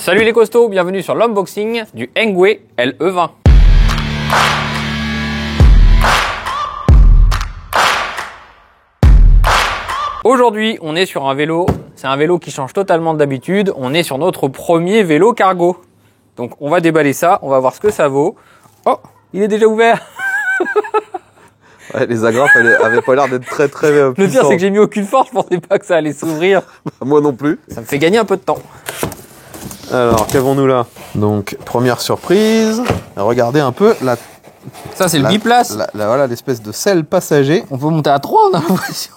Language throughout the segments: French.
Salut les costauds, bienvenue sur l'unboxing du Engwe LE20. Aujourd'hui, on est sur un vélo, c'est un vélo qui change totalement d'habitude. On est sur notre premier vélo cargo. Donc on va déballer ça, on va voir ce que ça vaut. Oh, il est déjà ouvert. Ouais, les agrafes avaient pas l'air d'être très Le pire c'est que j'ai mis aucune force, je pensais pas que ça allait s'ouvrir. Moi non plus. Ça me fait gagner un peu de temps. Alors, qu'avons-nous là? Donc, première surprise. Regardez un peu la... Ça c'est le biplace. Voilà, l'espèce de selle passager. On peut monter à 3, on a l'impression.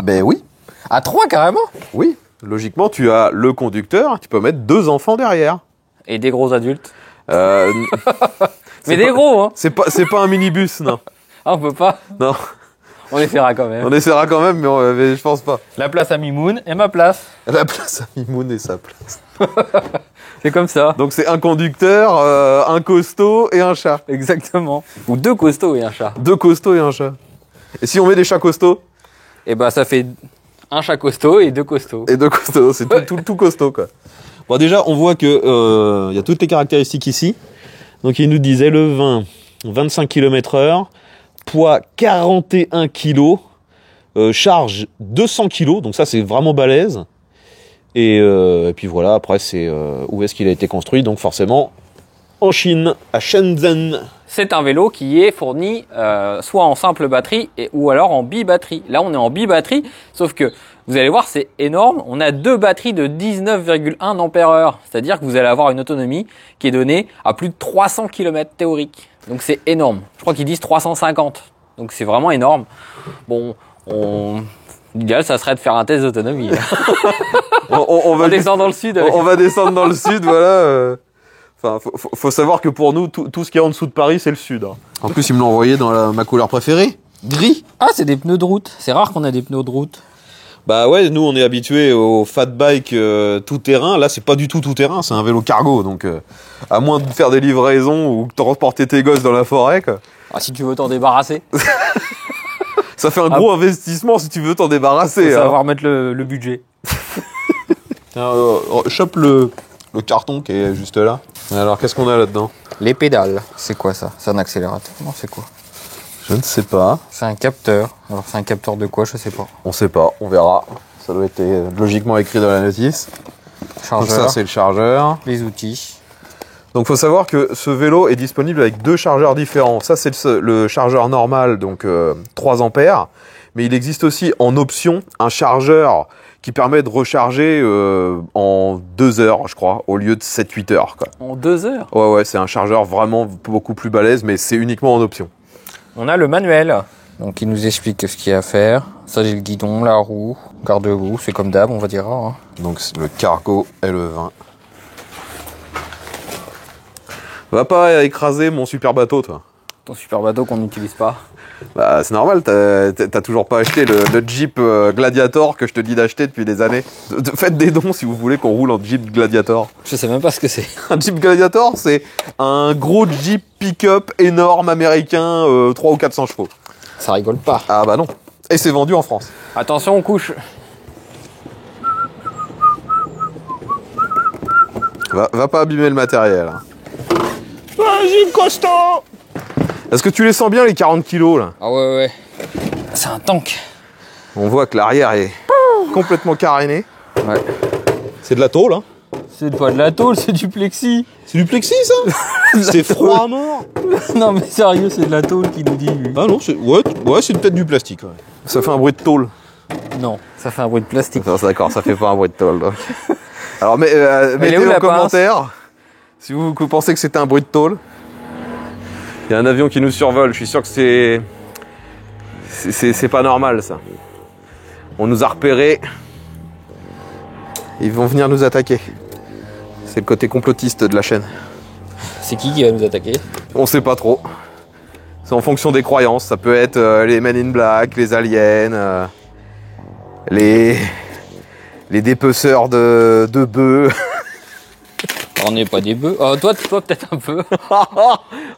Ben oui. À 3 carrément? Oui. Logiquement, tu as le conducteur, tu peux mettre 2 enfants derrière. Et des gros adultes. Mais des pas, gros, hein. C'est pas un minibus, non. Ah, on peut pas. Non. On essaiera quand même. On essaiera quand même, mais je pense pas. La place à Mimoun et ma place. La place à Mimoun et sa place. C'est comme ça. Donc c'est un conducteur, un costaud et un chat. Exactement. Ou 2 costauds et un chat. 2 costauds et un chat. Et si on met des chats costauds? Et bah ça fait un chat costaud et 2 costauds. Et 2 costauds, c'est tout costaud quoi. Bon déjà on voit que y a toutes les caractéristiques ici. Donc il nous disait le 20, 25 km/h, poids 41 kg, charge 200 kg, donc ça c'est vraiment balèze. Et puis voilà, après c'est où est-ce qu'il a été construit, donc forcément en Chine, à Shenzhen. C'est un vélo qui est fourni soit en simple batterie ou alors en bi-batterie. Là on est en bi-batterie, sauf que vous allez voir c'est énorme. On a 2 batteries de 19,1 ampères-heure, c'est-à-dire que vous allez avoir une autonomie qui est donnée à plus de 300 km théorique. Donc c'est énorme. Je crois qu'ils disent 350. Donc c'est vraiment énorme. Bon, l'idéal ça serait de faire un test d'autonomie. on va descendre dans le sud. On va descendre dans le sud, voilà. Enfin, faut savoir que pour nous, tout ce qui est en dessous de Paris, c'est le sud. Hein. En plus, ils me l'ont envoyé dans ma couleur préférée, gris. Ah, c'est des pneus de route. C'est rare qu'on a des pneus de route. Bah ouais, nous on est habitués au fat bike tout terrain. Là, c'est pas du tout terrain, c'est un vélo cargo. Donc, à moins de faire des livraisons ou de transporter tes gosses dans la forêt, quoi. Ah, si tu veux t'en débarrasser. Ça fait un gros investissement si tu veux t'en débarrasser. Faut savoir mettre le budget. Tiens, chope le carton qui est juste là. Alors, qu'est-ce qu'on a là-dedans? Les pédales. C'est quoi ça? C'est un accélérateur? Non, c'est quoi? Je ne sais pas. C'est un capteur. Alors, c'est un capteur de quoi? Je sais pas. On sait pas, on verra. Ça doit être logiquement écrit dans la notice. Chargeur. Donc ça, c'est le chargeur. Les outils. Donc, faut savoir que ce vélo est disponible avec 2 chargeurs différents. Ça, c'est le chargeur normal, donc 3 ampères. Mais il existe aussi en option un chargeur qui permet de recharger en 2 heures, je crois, au lieu de 7-8 heures. Quoi. En 2 heures? Ouais, c'est un chargeur vraiment beaucoup plus balèze, mais c'est uniquement en option. On a le manuel. Donc, il nous explique ce qu'il y a à faire. Ça, j'ai le guidon, la roue, garde-roue. C'est comme d'hab, on va dire. Hein. Donc, c'est le Cargo LE20. Va pas écraser mon super bateau, toi. Ton super bateau qu'on n'utilise pas. Bah, c'est normal, t'as toujours pas acheté le Jeep Gladiator que je te dis d'acheter depuis des années. Faites des dons si vous voulez qu'on roule en Jeep Gladiator. Je sais même pas ce que c'est. Un Jeep Gladiator, c'est un gros Jeep pick-up énorme américain, 300 ou 400 chevaux. Ça rigole pas. Ah bah non. Et c'est vendu en France. Attention, on couche. Va pas abîmer le matériel. Vas-y, costaud! Est-ce que tu les sens bien les 40 kilos là? Ah ouais. C'est un tank. On voit que l'arrière est complètement caréné. Ouais. C'est de la tôle, hein? C'est pas de la tôle, c'est du plexi. C'est du plexi ça? C'est froid à mort. Non mais sérieux, c'est de la tôle qui nous dit. Lui. Ah non, c'est peut-être du plastique. Ouais. Ça fait un bruit de tôle. Non, ça fait un bruit de plastique. Non, d'accord, ça fait pas un bruit de tôle. Donc. Alors mettez en commentaire si vous pensez que c'était un bruit de tôle. Il y a un avion qui nous survole, je suis sûr que c'est pas normal ça. On nous a repérés. Ils vont venir nous attaquer. C'est le côté complotiste de la chaîne. C'est qui va nous attaquer? On sait pas trop. C'est en fonction des croyances. Ça peut être les Men in Black, les aliens, les dépeceurs de bœufs. On n'est pas des bœufs. Oh, toi peut-être un peu.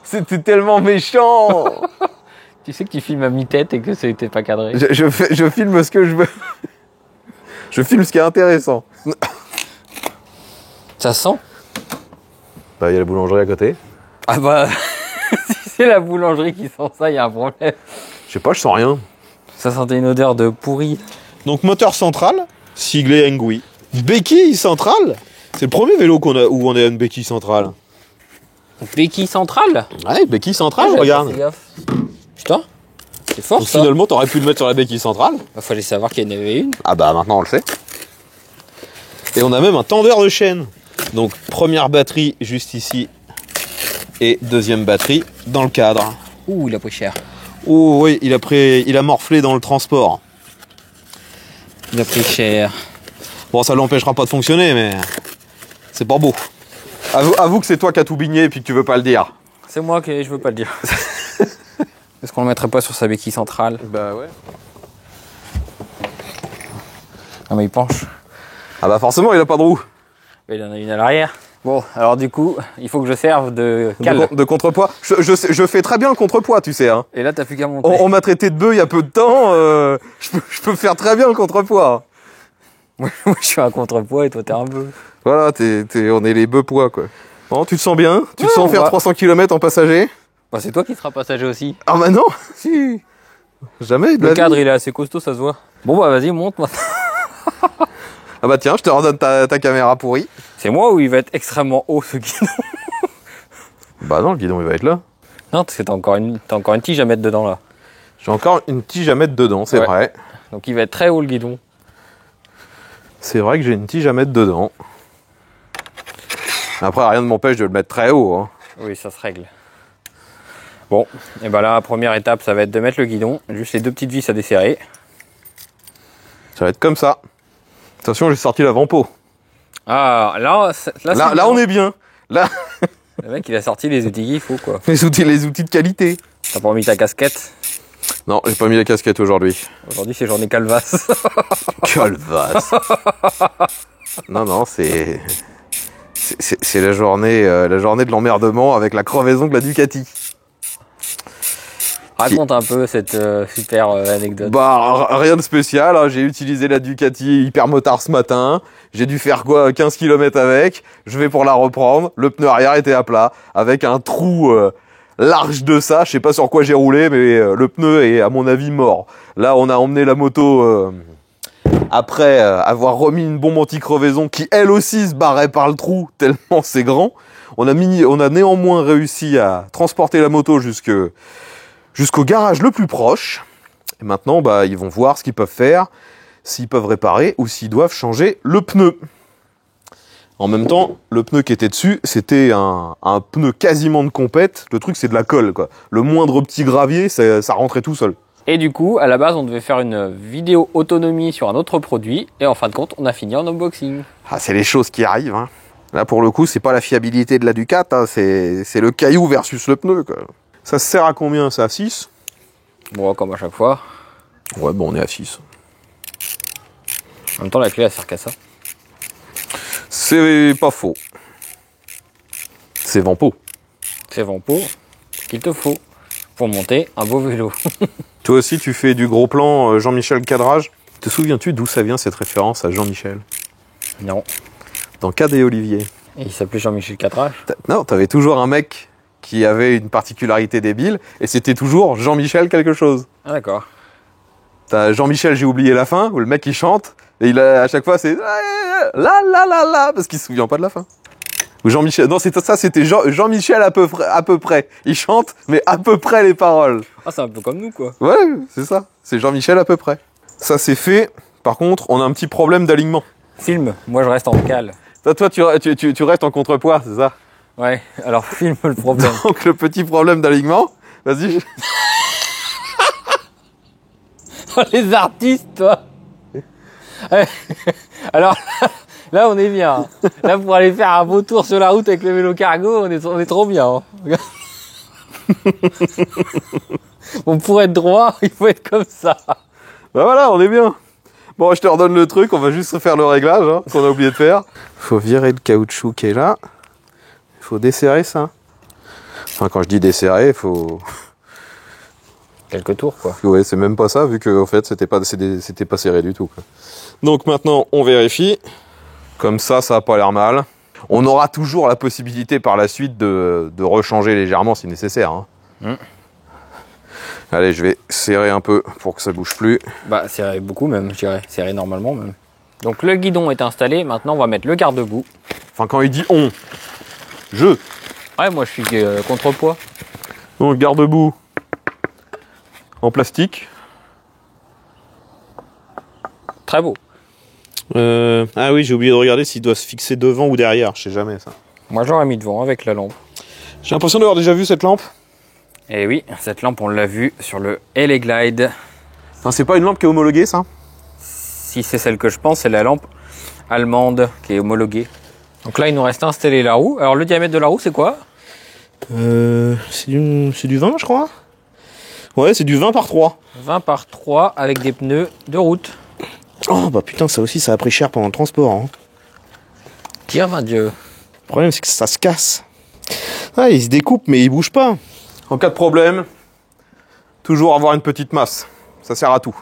C'était tellement méchant. Tu sais que tu filmes à mi-tête et que c'était pas cadré. Je filme ce que je veux. Je filme ce qui est intéressant. Ça sent? Bah, il y a la boulangerie à côté. Ah bah, si c'est la boulangerie qui sent ça, il y a un problème. Je sais pas, je sens rien. Ça sentait une odeur de pourri. Donc moteur central, siglé Engui. Béquille centrale. C'est le premier vélo où on a une béquille centrale. Béquille centrale? Ouais, béquille centrale, Ah, regarde. fait gaffe. Putain, c'est fort Donc, ça. finalement, t'aurais pu le mettre sur la béquille centrale. Bah, fallait savoir qu'il y en avait une. Ah bah maintenant on le sait. Et on a même un tendeur de chaîne. Donc première batterie juste ici. Et deuxième batterie dans le cadre. Ouh, il a pris cher. Oh oui, il a morflé dans le transport. Il a pris cher. Bon, ça l'empêchera pas de fonctionner, mais c'est pas beau. Avoue que c'est toi qui as tout bigné et puis que tu veux pas le dire. C'est moi qui je veux pas le dire. Est-ce qu'on le mettrait pas sur sa béquille centrale? Bah ouais. Ah mais il penche. Ah bah forcément, il a pas de roue. Mais il en a une à l'arrière. Bon, alors du coup, il faut que je serve de cale. De contrepoids. Je fais très bien le contrepoids, tu sais. Hein. Et là, t'as plus qu'à monter. On m'a traité de bœuf il y a peu de temps. Je peux faire très bien le contrepoids. Moi, je suis un contrepoids et toi, t'es un bœuf. Voilà, on est les bœufs poids, quoi. Bon, tu te sens bien? Tu te sens faire 300 km en passager? Bah, c'est toi qui seras passager aussi. Ah bah non, si. Jamais. Le cadre, il est assez costaud, ça se voit. Bon, bah, vas-y, monte maintenant. Ah bah tiens, je te redonne ta caméra pourrie. C'est moi ou il va être extrêmement haut, ce guidon? Bah non, le guidon, il va être là. Non, parce que t'as encore une tige à mettre dedans, là. J'ai encore une tige à mettre dedans, c'est vrai. Donc, il va être très haut, le guidon. C'est vrai que j'ai une tige à mettre dedans. Après, rien ne m'empêche de le mettre très haut. Hein. Oui, ça se règle. Bon, et ben là, la première étape, ça va être de mettre le guidon. Juste les deux petites vis à desserrer. Ça va être comme ça. Attention, j'ai sorti l'avant-pot. Ah, Là, on est bien. Là, le mec, il a sorti les outils qu'il faut, quoi. les outils de qualité. T'as pas mis ta casquette? Non, j'ai pas mis la casquette aujourd'hui. Aujourd'hui, c'est journée calvasse. Calvasse. Non, c'est la journée de l'emmerdement avec la crevaison de la Ducati. Raconte un peu cette super anecdote. Bah, rien de spécial, hein. J'ai utilisé la Ducati Hypermotard ce matin, j'ai dû faire 15 km avec, je vais pour la reprendre, le pneu arrière était à plat, avec un trou large de ça, je sais pas sur quoi j'ai roulé, mais le pneu est à mon avis mort. Là, on a emmené la moto après avoir remis une bombe anti-crevaison qui elle aussi se barrait par le trou, tellement c'est grand. On a néanmoins réussi à transporter la moto jusqu'au garage le plus proche. Et maintenant, bah, ils vont voir ce qu'ils peuvent faire, s'ils peuvent réparer ou s'ils doivent changer le pneu. En même temps, le pneu qui était dessus, c'était un pneu quasiment de compète. Le truc, c'est de la colle, quoi. Le moindre petit gravier, ça rentrait tout seul. Et du coup, à la base, on devait faire une vidéo autonomie sur un autre produit. Et en fin de compte, on a fini en unboxing. Ah, c'est les choses qui arrivent, hein. Là, pour le coup, c'est pas la fiabilité de la Ducat, hein, c'est le caillou versus le pneu, quoi. Ça se sert à combien, ça? À 6? Bon, comme à chaque fois. Ouais, bon, on est à 6. En même temps, la clé, elle sert qu'à ça. C'est pas faux. C'est Vampo. C'est Vampo qu'il te faut pour monter un beau vélo. Toi aussi, tu fais du gros plan Jean-Michel Cadrage. Te souviens-tu d'où ça vient cette référence à Jean-Michel? Non. Dans Cad et Olivier. Et il s'appelait Jean-Michel Cadrage? Non, t'avais toujours un mec qui avait une particularité débile, et c'était toujours Jean-Michel quelque chose. Ah d'accord. T'as Jean-Michel, j'ai oublié la fin, où le mec il chante, et à chaque fois c'est la, parce qu'il se souvient pas de la fin. Ou Jean-Michel, non c'était Jean-Michel à peu près. Il chante, mais à peu près les paroles. Ah c'est un peu comme nous quoi. Ouais, c'est ça, c'est Jean-Michel à peu près. Ça c'est fait, par contre on a un petit problème d'alignement. Filme, moi je reste en cale. Toi tu restes en contrepoids, c'est ça? Ouais, alors filme le problème. Donc le petit problème d'alignement, vas-y. Oh, les artistes, toi. Alors là, on est bien. Là, pour aller faire un beau tour sur la route avec le vélo cargo, on est trop bien. Hein. Bon, pour être droit, il faut être comme ça. Bah voilà, on est bien. Bon, je te redonne le truc, on va juste faire le réglage, hein, qu'on a oublié de faire. Faut virer le caoutchouc qui est là. Il faut desserrer ça. Enfin, quand je dis desserrer, il faut... Quelques tours, quoi. Ouais, c'est même pas ça, vu que en fait, c'était pas serré du tout, quoi. Donc maintenant, on vérifie. Comme ça a pas l'air mal. On aura toujours la possibilité par la suite de rechanger légèrement si nécessaire. Hein. Allez, je vais serrer un peu pour que ça bouge plus. Bah, serrer beaucoup même, je dirais. Serrer normalement même. Donc le guidon est installé. Maintenant, on va mettre le garde-boue. Enfin, quand il dit on, je. Ouais, moi je suis contrepoids. Donc, garde-boue en plastique. Très beau. Ah oui, j'ai oublié de regarder s'il doit se fixer devant ou derrière. Je sais jamais ça. Moi j'aurais mis devant avec la lampe. J'ai l'impression d'avoir déjà vu cette lampe. Et oui, cette lampe on l'a vue sur le LA Glide. Enfin, c'est pas une lampe qui est homologuée, ça? Si c'est celle que je pense, c'est la lampe allemande qui est homologuée. Donc là, il nous reste à installer la roue. Alors le diamètre de la roue, c'est quoi? C'est du 20, je crois. Ouais, c'est du 20 par 3. 20 par 3 avec des pneus de route. Oh, bah putain, ça aussi, ça a pris cher pendant le transport. Hein. Tire, va Dieu. Le problème, c'est que ça se casse. Ah, il se découpe, mais il bouge pas. En cas de problème, toujours avoir une petite masse. Ça sert à tout.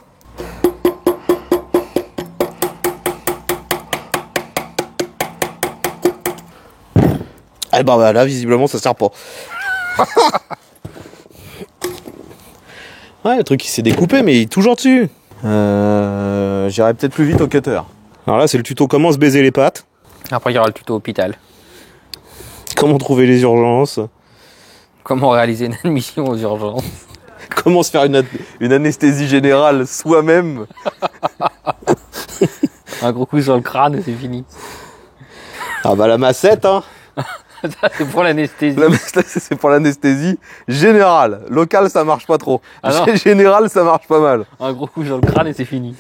Eh bah là, visiblement, ça sert pas. Ouais, le truc, il s'est découpé, mais il est toujours dessus. J'irai peut-être plus vite au cutter. Alors là, c'est le tuto comment se baiser les pattes. Après, il y aura le tuto hôpital. Comment trouver les urgences. Comment réaliser une admission aux urgences. Comment se faire une anesthésie générale soi-même. Un gros coup sur le crâne et c'est fini. Ah bah la massette, hein. Ça, c'est pour l'anesthésie. La massette, c'est pour l'anesthésie générale. Locale, ça marche pas trop. Ah Générale, ça marche pas mal. Un gros coup sur le crâne et c'est fini.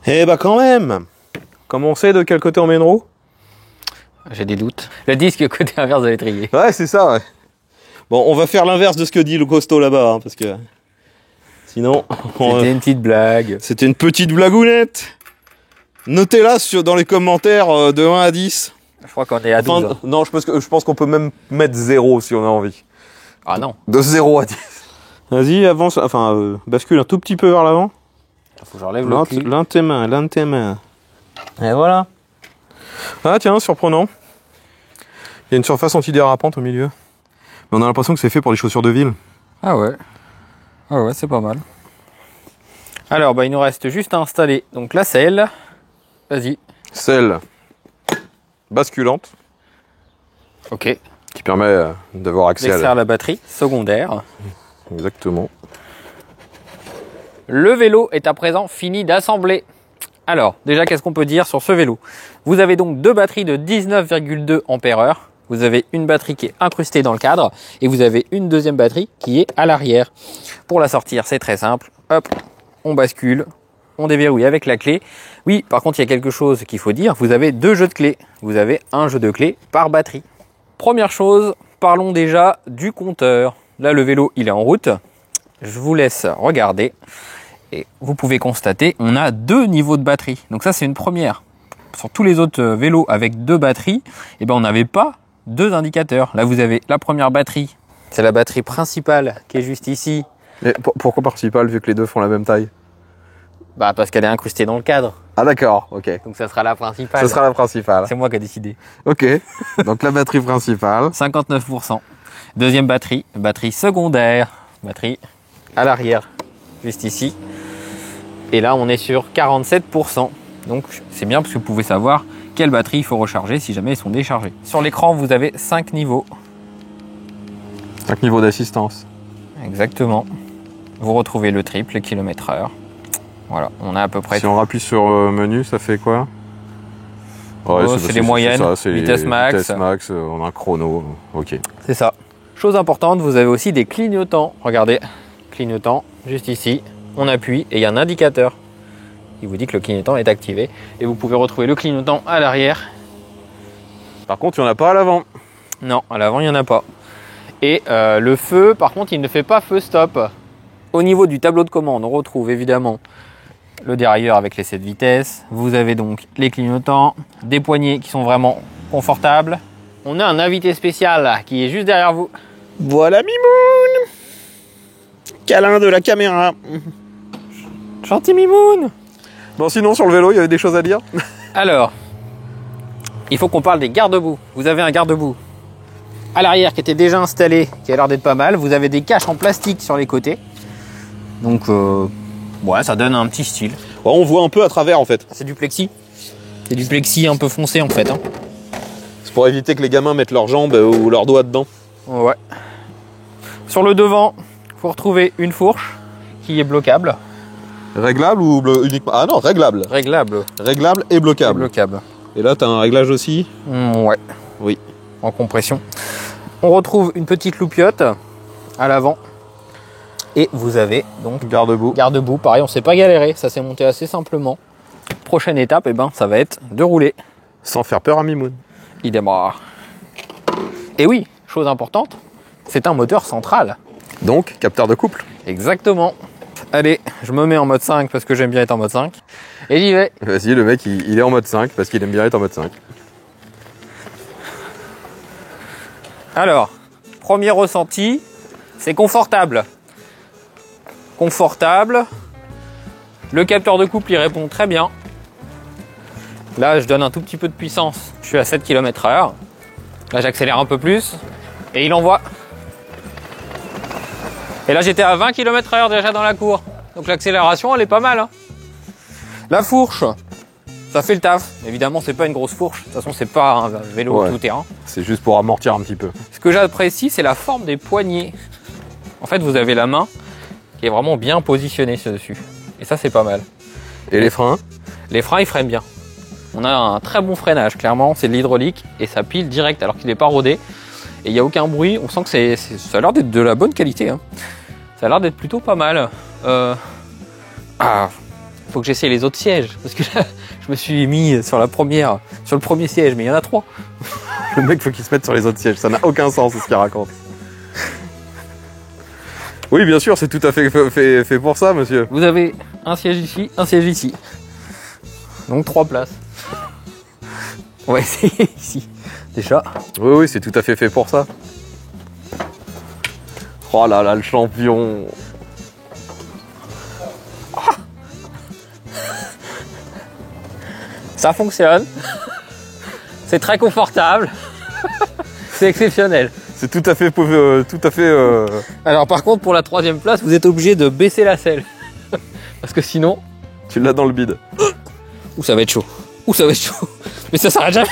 Eh bah quand même. Comment on sait de quel côté on met une roue? J'ai des doutes. Le disque est côté inverse de l'étrier. Ouais, c'est ça, ouais. Bon, on va faire l'inverse de ce que dit le costaud là-bas, hein, parce que... Sinon... C'était une petite blague. C'était une petite blagounette. Notez-la dans les commentaires de 1 à 10. Je crois qu'on est à 12. Hein. Non, je pense qu'on peut même mettre 0 si on a envie. Ah non. De 0 à 10. Vas-y, avance, enfin, bascule un tout petit peu vers l'avant. Faut que j'enlève le cul. L'un de tes mains. Et voilà. Ah tiens, surprenant. Il y a une surface antidérapante au milieu. Mais on a l'impression que c'est fait pour les chaussures de ville. Ah ouais. Ah ouais, c'est pas mal. Alors, bah, il nous reste juste à installer donc la selle. Vas-y. Selle basculante. Ok. Qui permet d'avoir accès à la batterie secondaire. Exactement. Le vélo est à présent fini d'assembler. Alors, déjà, qu'est-ce qu'on peut dire sur ce vélo? Vous avez donc deux batteries de 19,2 ampères-heure. Vous avez une batterie qui est incrustée dans le cadre et vous avez une deuxième batterie qui est à l'arrière. Pour la sortir, c'est très simple. Hop, on bascule, on déverrouille avec la clé. Oui, par contre, il y a quelque chose qu'il faut dire. Vous avez deux jeux de clés. Vous avez un jeu de clés par batterie. Première chose, parlons déjà du compteur. Là, le vélo, il est en route. Je vous laisse regarder. Et vous pouvez constater, on a deux niveaux de batterie. Donc ça, c'est une première. Sur tous les autres vélos avec deux batteries, eh ben, on n'avait pas deux indicateurs. Là, vous avez la première batterie. C'est la batterie principale qui est juste ici. Mais pourquoi principale vu que les deux font la même taille? Bah, parce qu'elle est incrustée dans le cadre. Ah d'accord, ok. Donc ça sera la principale. Ce sera la principale. C'est moi qui ai décidé. Ok, donc la batterie principale. 59%. Deuxième batterie, batterie secondaire. Batterie à l'arrière, juste ici. Et là, on est sur 47%. Donc c'est bien parce que vous pouvez savoir quelle batterie il faut recharger si jamais ils sont déchargés. Sur l'écran, vous avez 5 niveaux. 5 niveaux d'assistance. Exactement. Vous retrouvez le triple, kilomètre-heure. Voilà, on a à peu près... Si on rappuie sur menu, ça fait quoi? Ouais, c'est les moyennes, vitesse max. Vitesse max, on a un chrono, ok. C'est ça. Chose importante, vous avez aussi des clignotants. Regardez, clignotant, juste ici. On appuie et il y a un indicateur. Il vous dit que le clignotant est activé. Et vous pouvez retrouver le clignotant à l'arrière. Par contre, il n'y en a pas à l'avant. Non, à l'avant, il n'y en a pas. Et le feu, par contre, il ne fait pas feu stop. Au niveau du tableau de commande, on retrouve évidemment le dérailleur avec les 7 vitesses. Vous avez donc les clignotants, des poignées qui sont vraiment confortables. On a un invité spécial là, qui est juste derrière vous. Voilà Mimoun! Câlin de la caméra. Gentil Mimoun! Bon, sinon, sur le vélo, il y avait des choses à dire? Alors, il faut qu'on parle des garde-boue. Vous avez un garde-boue à l'arrière qui était déjà installé, qui a l'air d'être pas mal. Vous avez des caches en plastique sur les côtés. Donc, ouais, ça donne un petit style. Ouais, on voit un peu à travers en fait. C'est du plexi. C'est du plexi un peu foncé en fait. Hein. C'est pour éviter que les gamins mettent leurs jambes ou leurs doigts dedans. Ouais. Sur le devant, il faut retrouver une fourche qui est bloquable. Réglable ou uniquement... Ah non, réglable. Réglable. Réglable et bloquable. Bloquable. Et là, tu as un réglage aussi? Ouais. Oui. En compression. On retrouve une petite loupiote à l'avant. Et vous avez donc garde-boue. Garde-boue, pareil, on s'est pas galéré, ça s'est monté assez simplement. Prochaine étape, eh ben, ça va être de rouler. Sans faire peur à Mimoun. Il démarre. Et oui, chose importante, c'est un moteur central. Donc, capteur de couple. Exactement. Allez, je me mets en mode 5 parce que j'aime bien être en mode 5. Et j'y vais. Vas-y, le mec, il est en mode 5 parce qu'il aime bien être en mode 5. Alors, premier ressenti, c'est confortable. Confortable. Le capteur de couple, il répond très bien. Là, je donne un tout petit peu de puissance. Je suis à 7 km/h. Là, j'accélère un peu plus. Et il envoie. Et là, j'étais à 20 km/h déjà dans la cour. Donc l'accélération, elle est pas mal. Hein. La fourche, ça fait le taf. Évidemment, c'est pas une grosse fourche. De toute façon, c'est pas un vélo tout terrain. C'est juste pour amortir un petit peu. Ce que j'apprécie, c'est la forme des poignées. En fait, vous avez la main qui est vraiment bien positionnée dessus. Et ça, c'est pas mal. Et les freins? Les freins, ils freinent bien. On a un très bon freinage, clairement. C'est de l'hydraulique et ça pile direct alors qu'il n'est pas rodé. Et il n'y a aucun bruit. On sent que ça a l'air d'être de la bonne qualité. Hein. Ça a l'air d'être plutôt pas mal. Faut que j'essaie les autres sièges. Parce que là, je me suis mis sur le premier siège, mais il y en a 3. Le mec faut qu'il se mette sur les autres sièges. Ça n'a aucun sens ce qu'il raconte. Oui, bien sûr, c'est tout à fait pour ça, monsieur. Vous avez un siège ici, un siège ici. Donc 3 places. On va essayer ici. Déjà. Oui, c'est tout à fait pour ça. Oh là là, le champion. Ça fonctionne. C'est très confortable. C'est exceptionnel. C'est tout à fait. Alors par contre, pour la 3e place, vous êtes obligé de baisser la selle. Parce que sinon... Tu l'as dans le bide. Ouh, ça va être chaud. Ouh, ça va être chaud. Mais ça s'arrête jamais.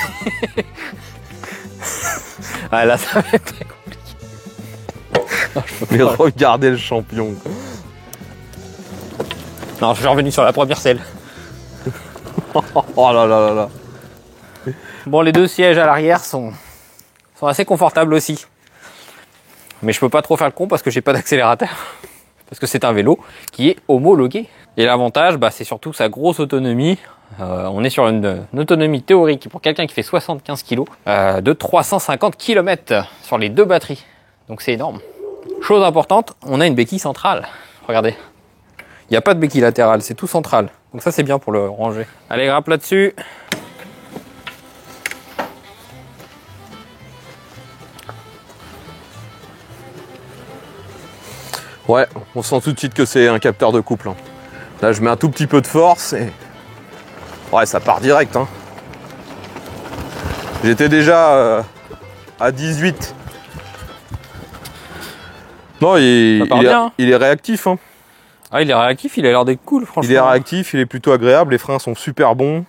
Ah là, ça va être très compliqué. Non, mais regardez le champion. Non, je suis revenu sur la première selle. Oh là là là là. Bon, les 2 sièges à l'arrière sont assez confortables aussi. Mais je peux pas trop faire le con parce que j'ai pas d'accélérateur. Parce que c'est un vélo qui est homologué. Et l'avantage, c'est surtout sa grosse autonomie. On est sur une autonomie théorique pour quelqu'un qui fait 75 kg de 350 km sur les 2 batteries. Donc c'est énorme. Chose importante, on a une béquille centrale. Regardez. Il n'y a pas de béquille latérale, c'est tout central. Donc ça c'est bien pour le ranger. Allez, grappe là-dessus. Ouais, on sent tout de suite que c'est un capteur de couple. Hein. Là, je mets un tout petit peu de force et... Ouais, ça part direct. Hein. J'étais déjà à 18. Non, il est réactif. Hein. Ah, il est réactif, il a l'air d'être cool, franchement. Il est réactif, il est plutôt agréable, les freins sont super bons.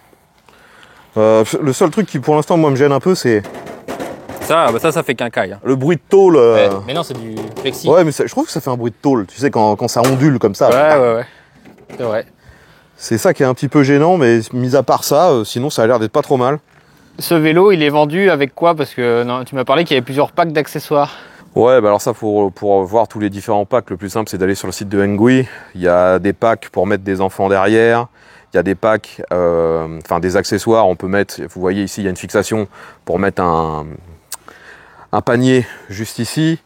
Le seul truc qui, pour l'instant, moi, me gêne un peu, c'est... Ça fait quincaille. Hein. Le bruit de tôle. Mais non, c'est du plexi. Ouais, mais je trouve que ça fait un bruit de tôle. Tu sais, quand ça ondule comme ça. Ouais. C'est vrai. C'est ça qui est un petit peu gênant, mais mis à part ça, sinon ça a l'air d'être pas trop mal. Ce vélo, il est vendu avec quoi? Parce que non, tu m'as parlé qu'il y avait plusieurs packs d'accessoires. Ouais, alors ça, pour voir tous les différents packs, le plus simple, c'est d'aller sur le site de Engui. Il y a des packs pour mettre des enfants derrière. Il y a des packs, des accessoires. On peut mettre, vous voyez ici, il y a une fixation pour mettre un panier juste ici.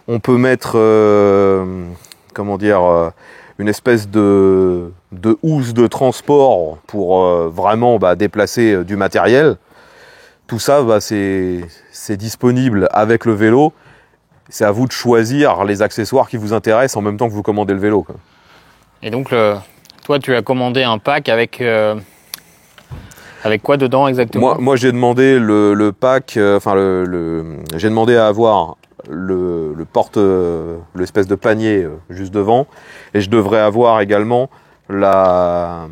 On peut mettre, une espèce de housse de transport pour vraiment déplacer du matériel. Tout ça, c'est disponible avec le vélo. C'est à vous de choisir les accessoires qui vous intéressent en même temps que vous commandez le vélo. Quoi. Et donc, toi, tu as commandé un pack avec Avec quoi dedans exactement? Moi j'ai demandé le pack, j'ai demandé à avoir le porte, l'espèce de panier juste devant, et je devrais avoir également la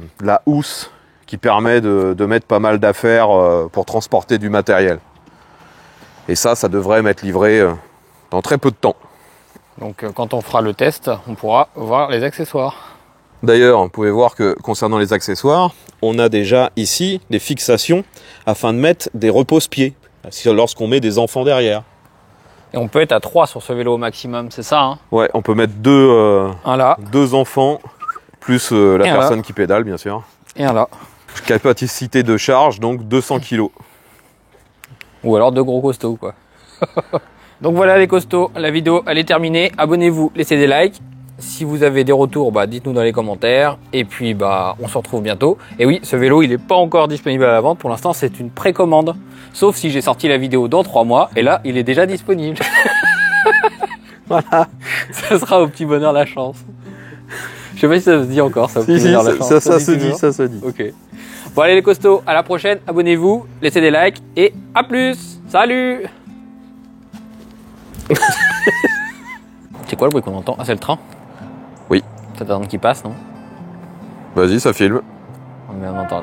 housse qui permet de mettre pas mal d'affaires pour transporter du matériel. Et ça devrait m'être livré dans très peu de temps. Donc quand on fera le test, on pourra voir les accessoires. D'ailleurs, vous pouvez voir que concernant les accessoires, on a déjà ici des fixations afin de mettre des repose-pieds lorsqu'on met des enfants derrière. Et on peut être à 3 sur ce vélo au maximum, c'est ça hein? Ouais, on peut mettre deux enfants, plus la personne qui pédale, bien sûr. Et un là. Capacité de charge, donc 200 kg. Ou alors 2 gros costauds, quoi. Donc voilà les costauds, la vidéo elle est terminée. Abonnez-vous, laissez des likes. Si vous avez des retours, dites-nous dans les commentaires. Et puis on se retrouve bientôt. Et oui, ce vélo il n'est pas encore disponible à la vente. Pour l'instant c'est une précommande. Sauf si j'ai sorti la vidéo dans 3 mois. Et là il est déjà disponible. Voilà. Ça sera au petit bonheur la chance. Je sais pas si ça se dit encore ça. Si, ça se dit. Ok. Bon allez les costauds, à la prochaine. Abonnez-vous, laissez des likes. Et à plus. Salut. C'est quoi le bruit qu'on entend? Ah c'est le train? Oui. Ça t'attend qu'il passe, non? Vas-y, ça filme. Mais on entend.